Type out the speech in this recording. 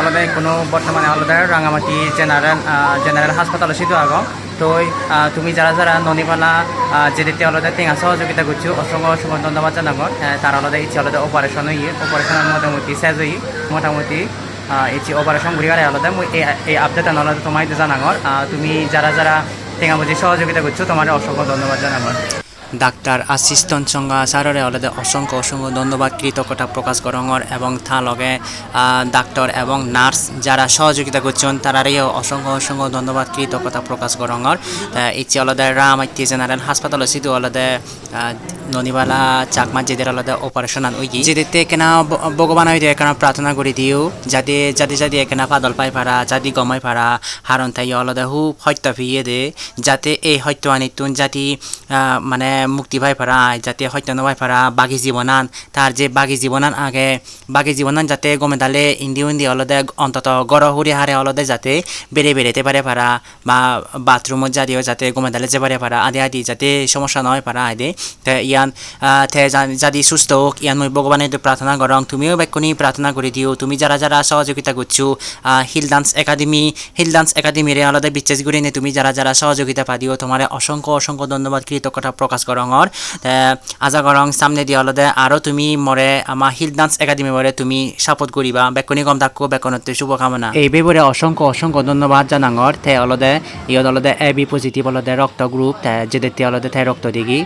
অলদে কোনো বর্তমানে অলদে রাঙামাটি জেনারেল হাসপাতাল সিধু আগম তো তুমি যারা যারা ননিপালা যেদিতে অলদে টেঙা সহযোগিতা করছো অসংখ্য অসংখ্য ধন্যবাদ জানাগর তার অলদে ইচ্ছে অলদে অপারেশন হইয়ে অপারেশনের মোটামুটি শেষ হই মোটামুটি ইচ্ছে অপারেশন ঘুরিবার আলাদা এই আপডেট আলাদা তোমায় জানাগর তুমি যারা যারা টেঙা বুঝি সহযোগিতা করছো তোমার অসংখ্য ধন্যবাদ জানাগর ডাক্তার আসিস্ট্যান্ট সংঘা স্যারের অলদে অসংখ্য অসংখ্য ধন্যবাদ কৃতজ্ঞতা প্রকাশ করঙর এবং তা লগে ডাক্তার এবং নার্স যারা সহযোগিতা করছেন তারারেও অসংখ্য অসংখ্য ধন্যবাদ কৃতজ্ঞতা প্রকাশ করঙর ইচ্ছে অলদে রামাইতি জেনারেল হাসপাতাল সিধু অলদে ননিবালা চাকমা যেদের আলাদা অপারেশন ওই যেদিতে এখানে ভগবান হইতে এখানে প্রার্থনা করে দিও যাতে যাতে যাতে এখানে পাদল পাই পারা যাতে গমাই পারা হারণ তাই আলাদা খুব হত্যা ফিরিয়ে দে যাতে এই হত্য আনিতুন জাতি মানে মুক্তি পাই পারা যাতে হত্যা নবাই পারা বাকি জীবনান তার যে বাকি জীবনান আগে বাকি জীবনান যাতে গমে দালে ইন্দি আলাদা অন্তত গড় হুড়ি হারে আলাদা যাতে বেড়েতে পারে পারা বা বাথরুমত যাদিও যাতে গমে দালে যে পারে পারা আদি আদি যাতে সমস্যা নয় পারা আদি ইয়ান যদি সুস্থ হোক ইয়ান মই ভগবানের প্রার্থনা করং তুমিও বেক্ষণি প্রার্থনা করে দিও তুমি যারা যারা সহযোগিতা করছো হিল ডান্স একাডেমিরে আলাদা বিশ্বাস করে নে তুমি যারা যারা সহযোগিতা পাদিও তোমার অসংখ্য অসংখ্য ধন্যবাদ কৃতজ্ঞতা প্রকাশ করঙর আজা করং সামনে দিয়ে আলাদা আরও তুমি মরে আমার হিল ডান্স একাডেমি মরে তুমি সাপোর্ট করিবা বেক্ষণি কম থাকো বেক্ষণতে শুভকামনা এই ব্যাপারে অসংখ্য অসংখ্য ধন্যবাদ জানাঙর তে আলাদা ইয়ত আলাদা এবি পজিটিভ আলাদা রক্ত গ্রুপ যেদের আলাদা রক্ত দিগি